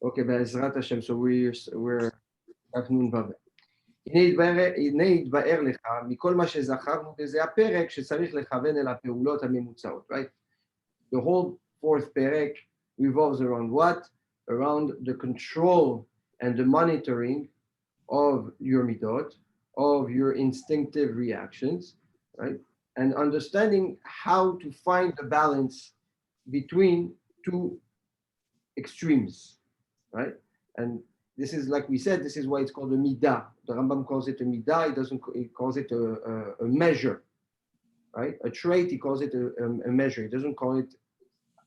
Okay, בעזרת השם, so we're at נון ו'. הנה יתבאר לך מכל מה שזכרנו בזה הפרק שצריך לכוון אל הפעולות הממוצעות, right? The whole fourth perek revolves around what? Around the control and the monitoring of your midot, of your instinctive reactions, right? And understanding how to find the balance between two extremes, right? And this is, like we said, this is why it's called a midah. The Rambam calls it a midah. He calls it a measure, right? A trait, he calls it a measure. He doesn't call it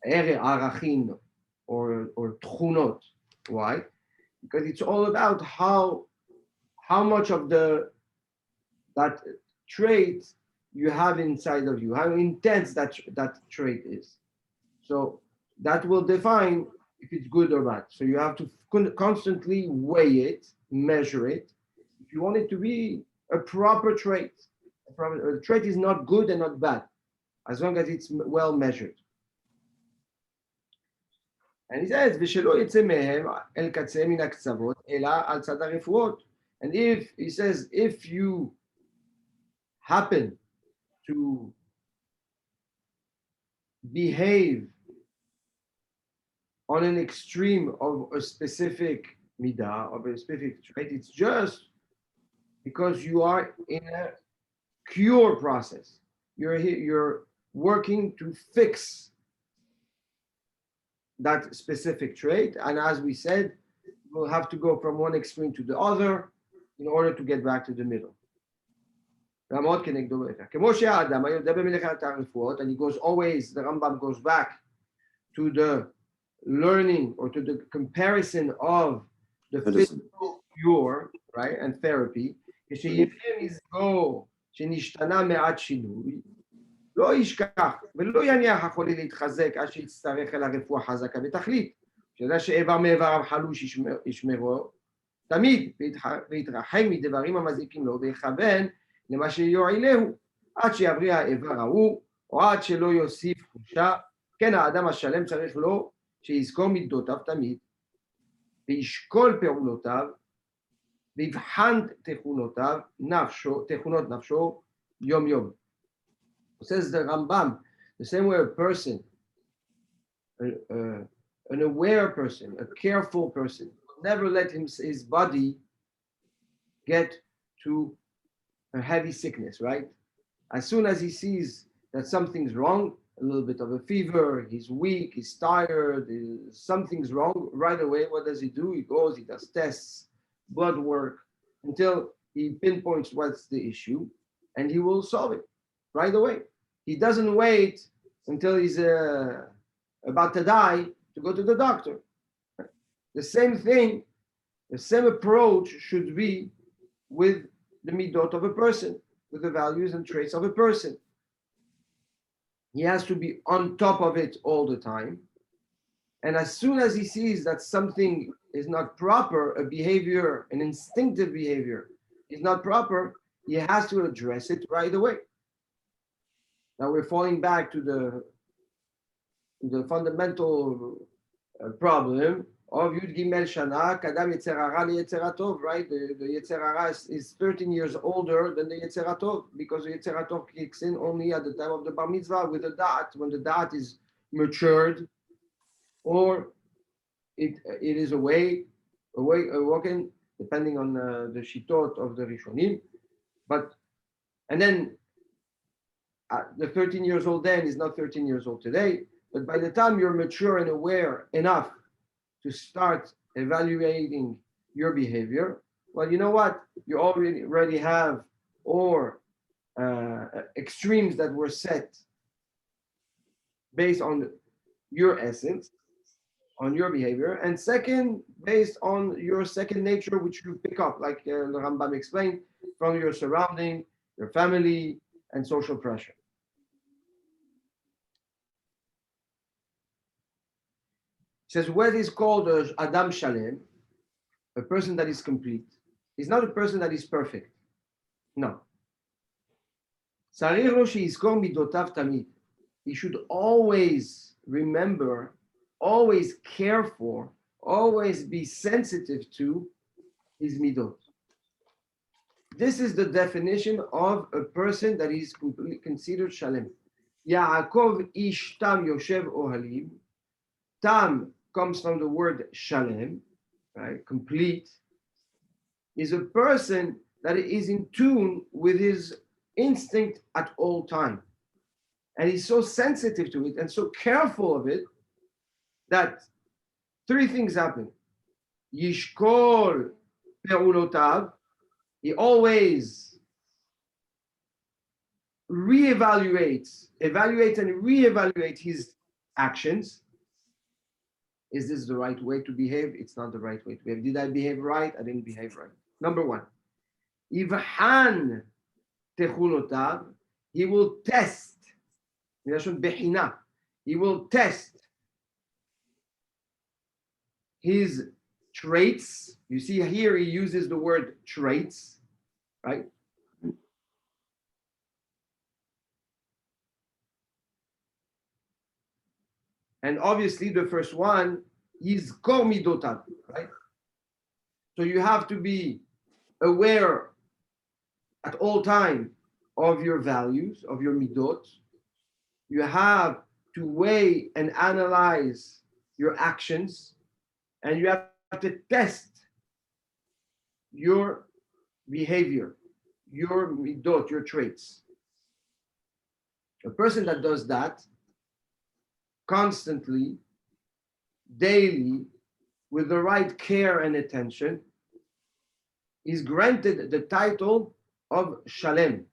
arachin or tchunot. Why? Because it's all about how much of that trait you have inside of you, how intense that trait is. So that will define if it's good or bad. So you have to constantly weigh it, measure it. If you want it to be a proper trait, a trait is not good and not bad, as long as it's well measured. And he says, ושלא יצא מהם אל קצה מן הקצוות, אלא על צד הרפואות. And if, he says, if you happen to behave on an extreme of a specific midah, of a specific trait, it's just because you are in a cure process. You're working to fix that specific trait, and as we said, we'll have to go from one extreme to the other in order to get back to the middle. And he goes always, the Rambam goes back to the learning or to the comparison of the physical cure, right, and therapy. לא ישכח ולא יניח החולה להתחזק עד שיצטרך אל הרפואה חזקה בתכלית. שידע שאיבר מאיבריו חלוש ישמרו תמיד, ויתרחק מדברים המזיקים לו ויכוון למה שיועילהו, עד שיבריא האיבר ההוא, או עד שלא יוסיף חולשה. כן, האדם השלם צריך לו שיזכור מידותיו תמיד, וישקול פעולותיו, ויבחן תכונותיו, תכונות נפשו יום יום. Says the Rambam, the same way a person, an aware person, a careful person, never let his body get to a heavy sickness, right? As soon as he sees that something's wrong, a little bit of a fever, he's weak, he's tired, something's wrong, right away, what does he do? He goes, he does tests, blood work, until he pinpoints what's the issue, and he will solve it right away. He doesn't wait until he's about to die to go to the doctor. The same thing, the same approach should be with the midot of a person, with the values and traits of a person. He has to be on top of it all the time. And as soon as he sees that something is not proper, a behavior, an instinctive behavior is not proper, he has to address it right away. Now we're falling back to the fundamental problem of Yud Gimel Shana, Kadam Yetzer Hara LeYetzer HaTov, right? The Yetzer Hara is 13 years older than the Yetzer HaTov, because the Yetzer HaTov kicks in only at the time of the Bar Mitzvah with the Da'at, when the Da'at is matured, or it is awoken, depending on the Shitot of the Rishonim. And then the 13 years old then is not 13 years old today, but by the time you're mature and aware enough to start evaluating your behavior, well, you know what? You already have extremes that were set based on your essence, on your behavior, and second, based on your second nature, which you pick up, like the Rambam explained, from your surrounding, your family, and social pressure. He says, what is called Adam Shalem, a person that is complete, is not a person that is perfect. No. He should always remember always care for, always be sensitive to his midot. This is the definition of a person that is considered shalem. Yaakov ish tam yoshev ohalim. Tam comes from the word shalem, right? Complete. Is a person that is in tune with his instinct at all time. And he's so sensitive to it and so careful of it that three things happen. Yishkol pe'ulotav. He always evaluates and reevaluate his actions. Is this the right way to behave? It's not the right way to behave. Did I behave right? I didn't behave right. Number one. Ivhan techulotav. He will test. He will test his traits. You see here he uses the word traits, right? And obviously the first one is kor midotav, right? So you have to be aware at all time of your values, of your midot. You have to weigh and analyze your actions, and you have to test your behavior, your midot, your traits. A person that does that constantly, daily, with the right care and attention, is granted the title of Shalem,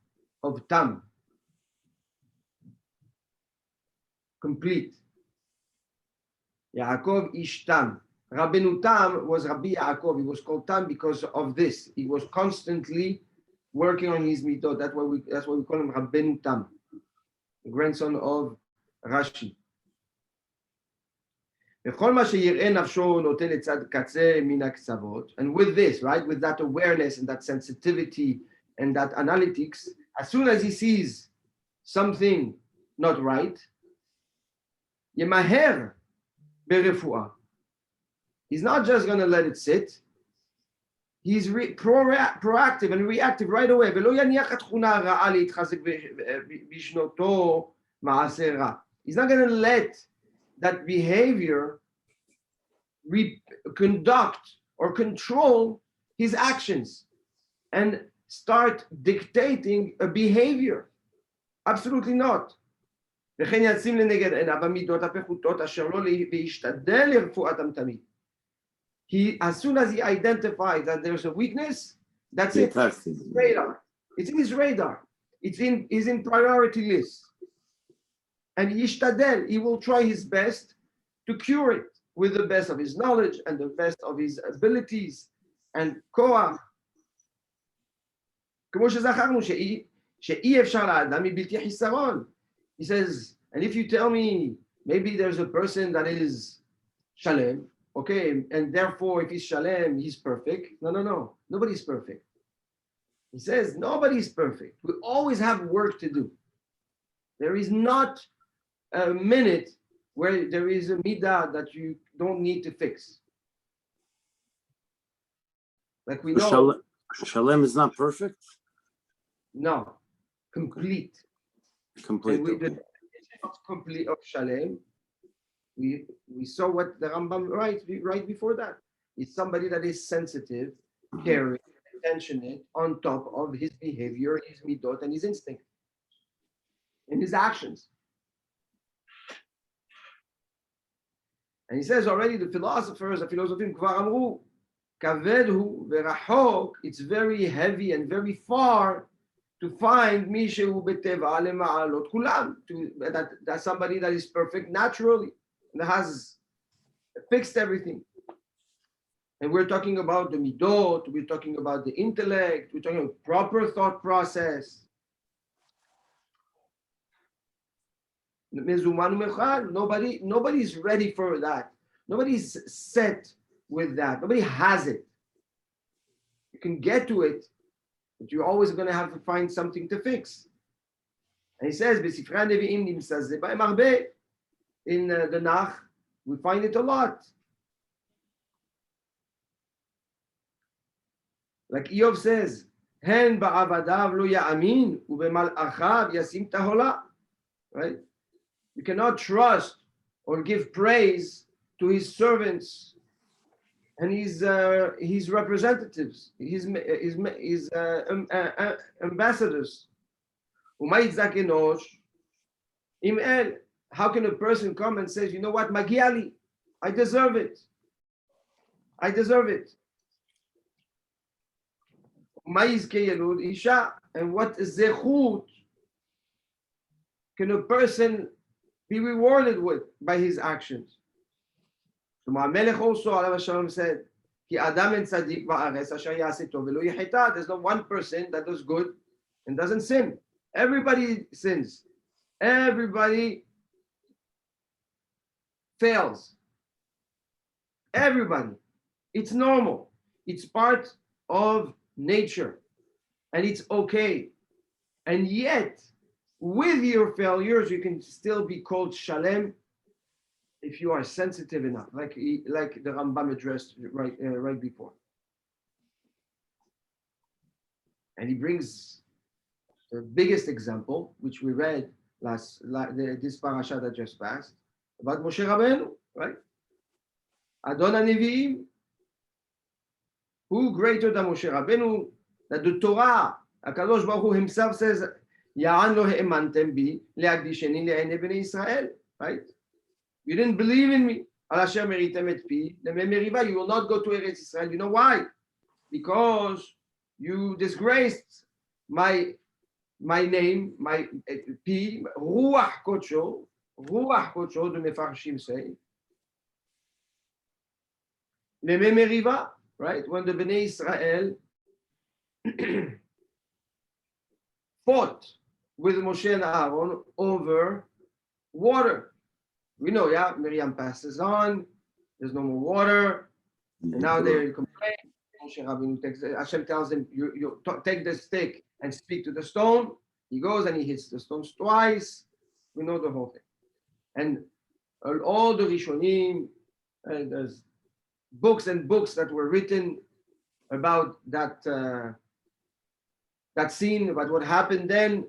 of Tam. Complete. Yaakov ish Tam. Rabbeinu Tam was Rabbi Yaakov. He was called Tam because of this. He was constantly working on his midot. That's why we call him Rabbeinu Tam, the grandson of Rashi. And with this, right, with that awareness and that sensitivity and that analytics, as soon as he sees something not right, Yemaher berefua. He's not just going to let it sit. He's proactive and reactive right away. He's not going to let that behavior conduct or control his actions and start dictating a behavior. Absolutely not. He, as soon as he identifies that there's a weakness, that's it. It's in his radar. It's in his radar. It's in priority list. And yishtadel, he will try his best to cure it with the best of his knowledge and the best of his abilities and koach. He says, and if you tell me maybe there's a person that is shalem, okay, and therefore if he's shalem, he's perfect. No. Nobody's perfect. He says nobody's perfect. We always have work to do. There is not a minute where there is a midah that you don't need to fix. Like we know. Shalem is not perfect? No, complete. Complete. And the definition of complete of Shalem, we saw what the Rambam writes right before that. It's somebody that is sensitive, caring, attentionate, on top of his behavior, his midot, and his instinct, and his actions. And he says already, the philosophers, the philosophim, kvar amru, kavedhu verachok, it's very heavy and very far to find mishehu beteva lema'alot kulam, that's somebody that is perfect naturally and has fixed everything. And we're talking about the midot, we're talking about the intellect, we're talking about proper thought process. Nobody's ready for that. Nobody's set with that. Nobody has it. You can get to it, but you're always going to have to find something to fix. And he says, in the Nach, We find it a lot. Like Eov says, Hen ba'avadav lo ya'amin, ubemal'achav yasim tahola. Right? You cannot trust or give praise to his servants and his representatives, his ambassadors. How can a person come and say, you know what, Magiali, I deserve it. I deserve it. And what zechut can a person be rewarded with by his actions? So Melech also, Alav Shalom, said, there's no one person that does good and doesn't sin. Everybody sins. Everybody fails. Everybody. It's normal. It's part of nature. And it's okay. And yet, with your failures, you can still be called Shalem if you are sensitive enough, like the Rambam addressed right before. And he brings the biggest example, which we read this parasha that just passed, about Moshe Rabbeinu, right? Adon HaNevi'im, who greater than Moshe Rabbeinu, that the Torah, HaKadosh Baruch Hu himself says, Ya'an lo he'emantem bi le'akdisheni le'enei bnei Israel, right? You didn't believe in me. Al asher meritem et pi le'mei meriva, you will not go to Eretz Israel. You know why? Because you disgraced my name, my pi, Ruach Kodsho, the Mefarshim say, le'mei meriva, right? When the Bnei Israel fought with Moshe and Aaron over water. We know, yeah, Miriam passes on, there's no more water, and now they complain. Moshe Rabbeinu Hashem tells him, you take the stick and speak to the stone. He goes and he hits the stones twice. We know the whole thing. And all the Rishonim, and there's books and books that were written about that scene, about what happened then,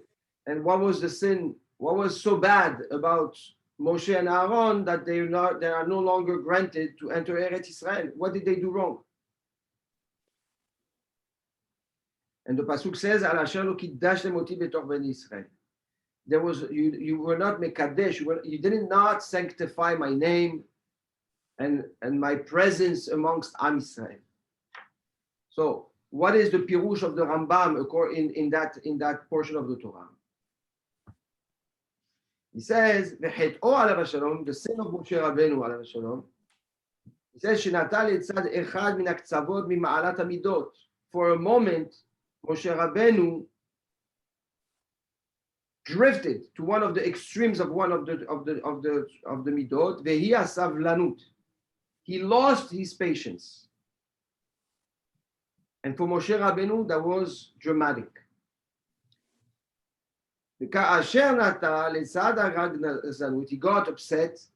and what was the sin, what was so bad about Moshe and Aaron that they are no longer granted to enter Eretz Israel. What did they do wrong? And the pasuk says, "Al asher lo kiddashtem oti betor bnei Israel." There was you were not mekadesh. You did not sanctify my name and my presence amongst Am Israel. So, what is the pirush of the Rambam in that portion of the Torah? He says, "V'chet'o alav hashalom," the sin of Moshe Rabbeinu alav hashalom. He says, "Shenatal etzad echad min haktzavot mima'alat hamidot." For a moment, Moshe Rabbeinu drifted to one of the extremes of one of the midot. Vehi hasavlanut. He lost his patience. And for Moshe Rabbeinu, that was dramatic. He got upset.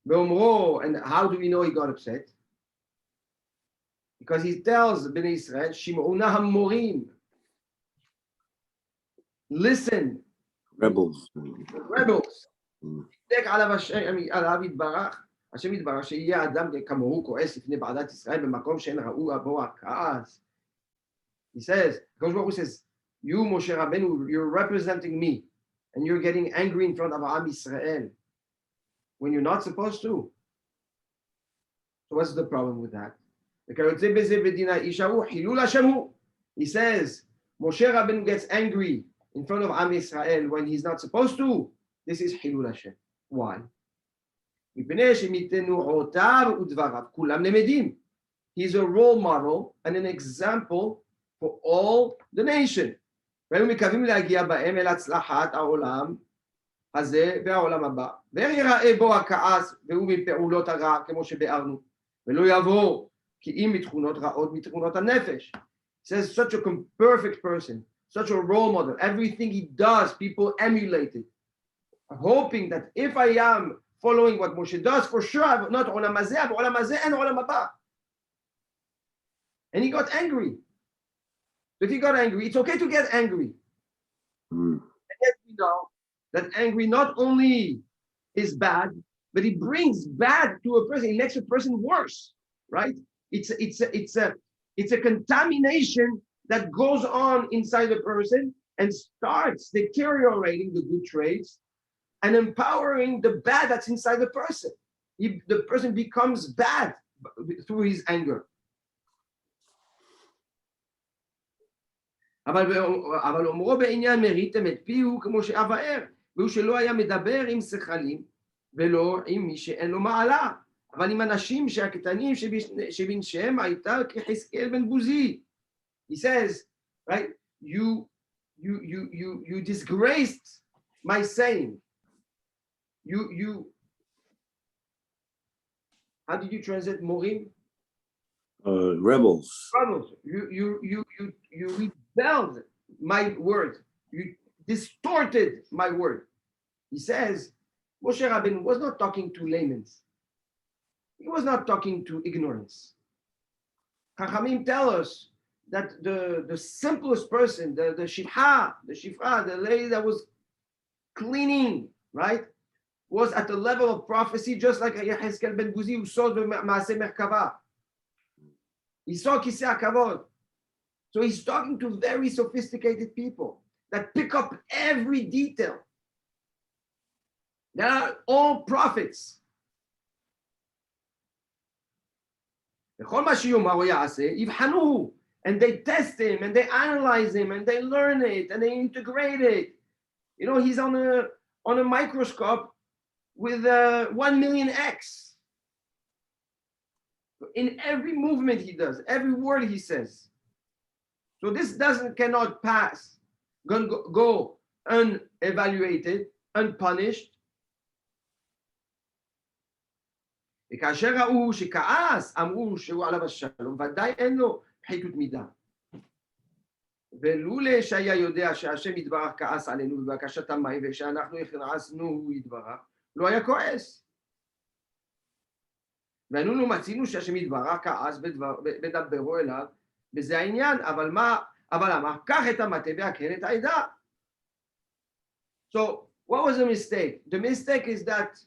And how do we know he got upset? Because he tells Bnei Israel, Shim'una hamorim, listen, Rebels. rebels. השם יתברך שיהיה אדם כמוהו כועס לפני ועדת ישראל במקום שאין ראוי בו הכעס. He says, Kosh Baruch Hu says, you Moshe Rabbeinu, you're representing me and you're getting angry in front of Am Israel when you're not supposed to. So what's the problem with that? He says, Moshe Rabbeinu gets angry in front of Am Israel when he's not supposed to. This is Hilul Hashem. Why? He's a role model and an example for all the nation. Says such a perfect person, such a role model. Everything he does, people emulate it, hoping that if I am following what Moshe does, for sure, not Olam Hazeh, but Olam Hazeh and Olam Haba. And he got angry. If he got angry, it's okay to get angry. Mm. And yet we know that angry not only is bad, but it brings bad to a person. It makes a person worse, right? It's a contamination that goes on inside the person and starts deteriorating the good traits and empowering the bad that's inside the person. The person becomes bad through his anger. אבל אומרו בעניין מריתם את פיהו כמו שאבאר, והוא שלא היה מדבר עם שכלים ולא עם מי שאין לו מעלה, אבל עם אנשים שהקטנים שבנשיהם הייתה כחזקאל בן בוזי. He says, right, you disgraced my saying. How did you translate morim? Rebels. Rebels. You rebelled my word. You distorted my word. He says, Moshe Rabbeinu was not talking to laymen. He was not talking to ignorance. Chachamim tell us that the simplest person, the shifra, the lady that was cleaning, right, was at the level of prophecy, just like Yehezkel ben Buzi, who saw the Maaseh Merkava. He saw Kisei HaKavod. So he's talking to very sophisticated people that pick up every detail. They are all prophets. And they test him, and they analyze him, and they learn it, and they integrate it. You know, he's on a microscope with 1 million X. In every movement he does, every word he says. So this cannot pass, go unevaluated, unpunished. וכאשר ראו שכעס, אמרו שהוא עליו השלום, ודאי אין לו פחיתות מידה. ולולא שהיה יודע שהשם יתברך כעס עלינו בבקשת המים, ושאנחנו הכעסנו הוא יתברך, לא היה כועס. ואנו מצינו שהשם יתברך כעס בדברו אליו, בזה העניין, אבל אמר, קח את המטה והקרן את העדה. So, what was the mistake? The mistake is that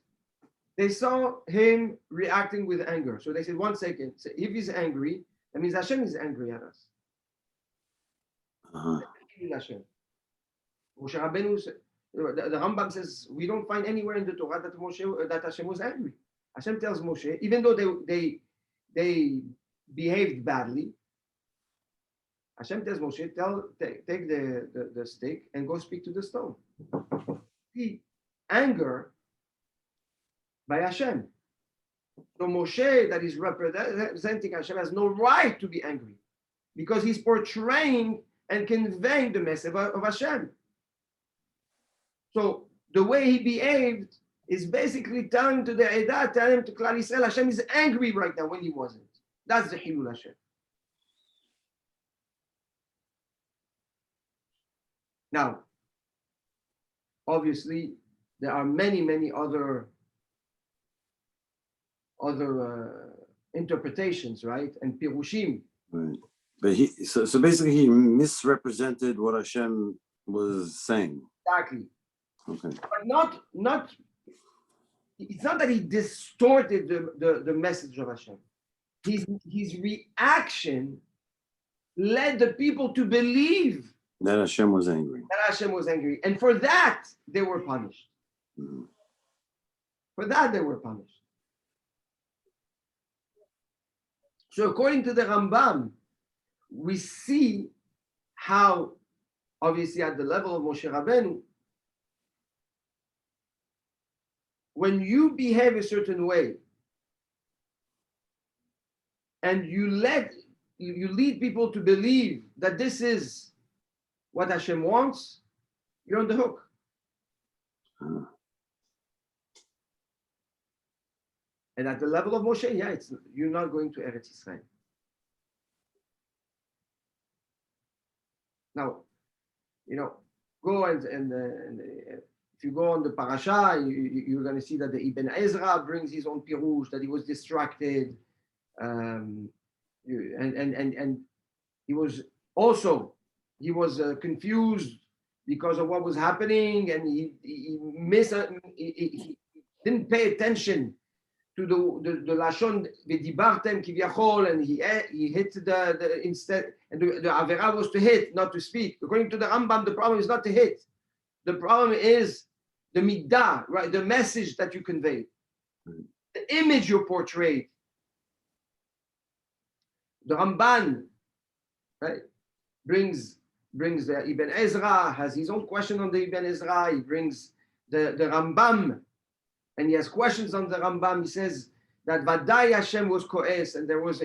they saw him reacting with anger. So they said, 1 second, so if he's angry, that means Hashem is angry at us. Hashem. Moshe Rabbeinu, the Rambam says, we don't find anywhere in the Torah that Hashem was angry. Hashem tells Moshe, even though they behaved badly, Hashem tells Moshe, take the stick and go speak to the stone. The anger by Hashem. So Moshe, that is representing Hashem, has no right to be angry because he's portraying and conveying the message of Hashem. So the way he behaved is basically telling to the Edah, telling to Klal Yisrael, Hashem is angry right now when he wasn't. That's the Hilul Hashem. Now, obviously, there are many other interpretations, right? And pirushim. Right. But so basically he misrepresented what Hashem was saying. Exactly. Okay. But not it's not that he distorted the message of Hashem. His reaction led the people to believe that Hashem was angry. And for that, they were punished. Mm-hmm. For that, they were punished. So according to the Rambam, we see how, obviously at the level of Moshe Rabbeinu, when you behave a certain way and you lead people to believe that this is what Hashem wants, you're on the hook. And at the level of Moshe, you're not going to Eretz Israel. Now, go and if you go on the parasha, you're going to see that the Ibn Ezra brings his own pirush, that he was distracted. And he was also, confused because of what was happening, and he didn't pay attention to the lashon v'dibartem kivyachol, and he hit the instead, and the avera was to hit, not to speak. According to the Rambam, the problem is not to hit. The problem is the midah, right? The message that you conveyed, the image you portrayed. The Ramban, right, brings the Ibn Ezra, has his own question on the Ibn Ezra. He brings the Rambam, and he has questions on the Rambam. He says that Vadai Hashem was coes, and there was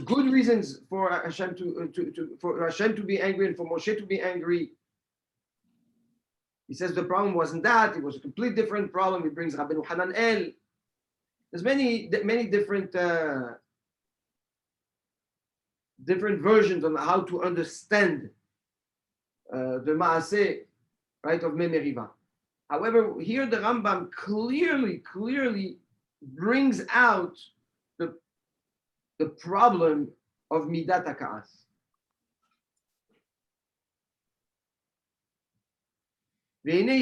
good reasons for Hashem to be angry and for Moshe to be angry. He says the problem wasn't that; it was a completely different problem. He brings Rabbeinu Hananel. There's many different versions on how to understand the Maaseh, right, of Memeriva. However, here the Rambam clearly brings out the problem of Midat HaKa'as. He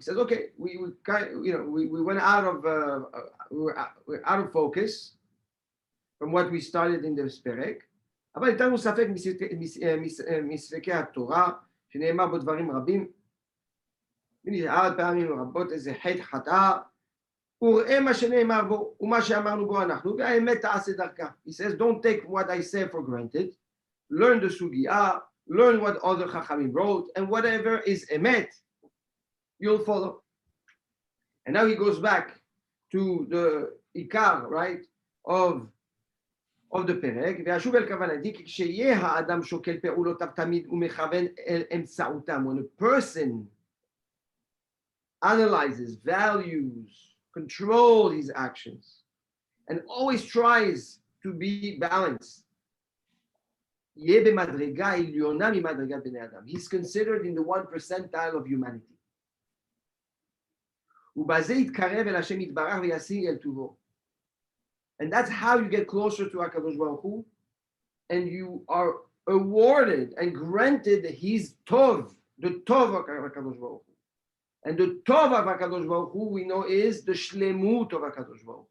says, okay, we went out of we're out of focus from what we started in this perek. אבל איתנו ספק מספקי התורה, שנאמר בו דברים רבים, ונראה פעמים רבות איזה חטא חטאה, וראה מה שנאמר בו, ומה שאמרנו בו אנחנו, והאמת תעשה דרכה. He says, don't take what I say for granted, learn the sugya, learn what other chachamim wrote, and whatever is emet, you'll follow. And now he goes back to the ikar, right, of the פרק, וישוב אל כוונתי, כי כשיהיה האדם שוקל פעולותיו תמיד ומכוון אל אמצעותם, when a person analyzes, values, control his actions, and always tries to be balanced, יהיה במדרגה עליונה ממדרגת בני אדם. He's considered in the 1 percentile of humanity. ובזה יתקרב אל השם יתברך וישיג אל טובו. And that's how you get closer to HaKadosh Baruch Hu, and you are awarded and granted his tov, the tov of HaKadosh Baruch Hu. And the tov of HaKadosh Baruch Hu we know is the shlemut of HaKadosh Baruch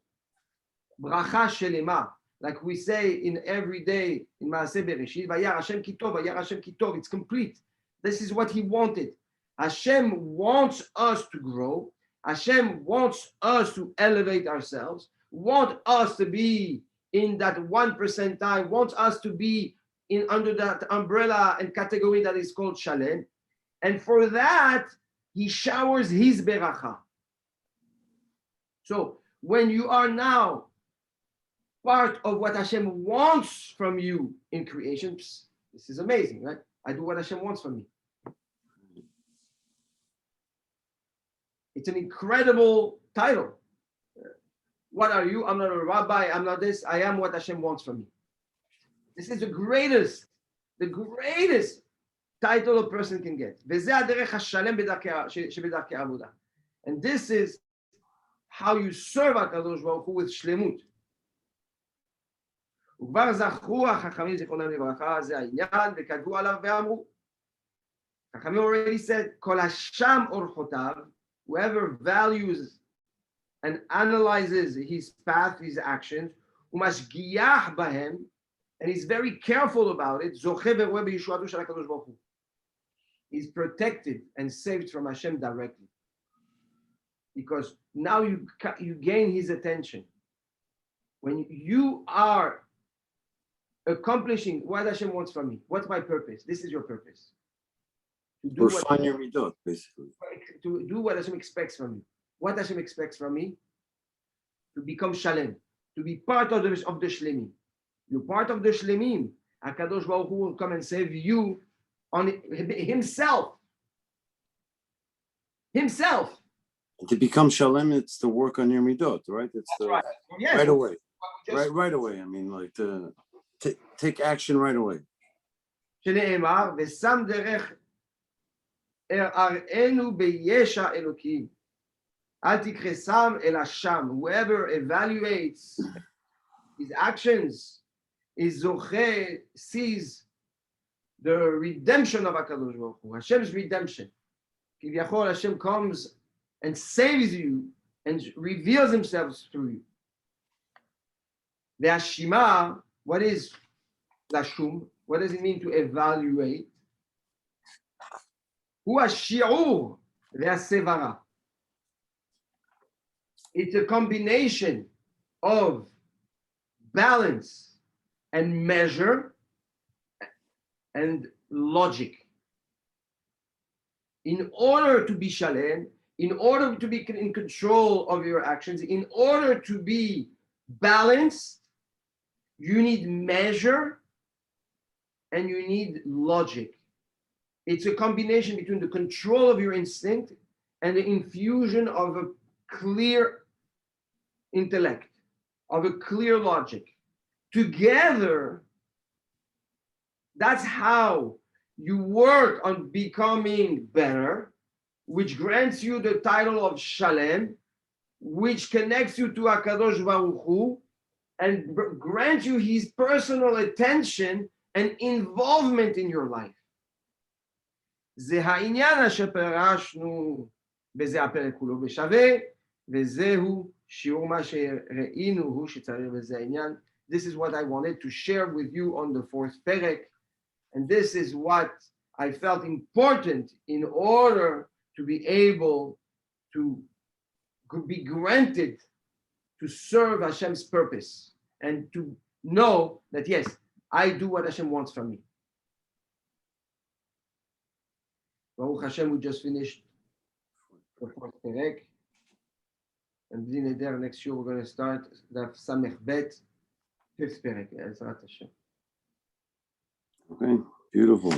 Hu. Bracha shelema, like we say in every day in Maaseh Bereshit, Vayar Hashem ki tov, Vayar Hashem ki tov, it's complete. This is what he wanted. Hashem wants us to grow. Hashem wants us to elevate ourselves. Want us to be in that 1 percentile, wants us to be in under that umbrella and category that is called Shalem. And for that, he showers his beracha. So when you are now part of what Hashem wants from you in creation, this is amazing, right? I do what Hashem wants from me. It's an incredible title. What are you? I'm not a rabbi. I'm not this. I am what Hashem wants from me. This is the greatest title a person can get. And this is how you serve HaKadosh Baruch Hu with shlemut. וכבר זכרו החכמים זיכרונם לברכה, זה העניין, וכתבו עליו ואמרו. חכמים already said, כל השם אורחותיו, whoever values and analyzes his path, his actions, ומשגיח בהם, and he's very careful about it, זוכה ורואה בישועתו של הקדוש ברוך הוא. He's protected and saved from Hashem directly. Because now you gain his attention. When you are accomplishing what Hashem wants from me, what's my purpose? This is your purpose. To do refine your midot, basically. To do what Hashem expects from me. What Hashem expects from me? To become shalem, to be part of the shlemim. You're part of the shlemim. HaKadosh Baruch Hu will come and save you on himself. Himself. And to become shalem, it's to work on your midot, right? It's right. Yes. Right away. Right away. I mean, like to take action right away. שנאמר, ושם דרך אראנו בישע אלוקים. אל תכחסם אלא שם. Whoever evaluates his actions is zoche, sees the redemption of HaKadosh Baruch Hu, Hashem's redemption. Kiviyachol, Hashem comes and saves you and reveals himself through you. The Hashima, what is Lashum? What does it mean to evaluate? Hu Hashi'ur ve'asevara. It's a combination of balance and measure and logic. In order to be shalem, in order to be in control of your actions, in order to be balanced, you need measure and you need logic. It's a combination between the control of your instinct and the infusion of a clear intellect, of a clear logic. Together, that's how you work on becoming better, which grants you the title of Shalem, which connects you to HaKadosh Baruch Hu, and grants you his personal attention and involvement in your life. זה העניין שפרשנו בזה הפרק כולו בשווה, וזהו שיעור מה שראינו הוא שצריך בזה העניין. This is what I wanted to share with you on the fourth perek, and this is what I felt important in order to be able to be granted to serve Hashem's purpose and to know that, yes, I do what Hashem wants from me. Baruch Hashem, we just finished the fourth perek. And then next year we're going to start the Samech Bet, fifth perek, Ezrat Hashem. Okay, beautiful.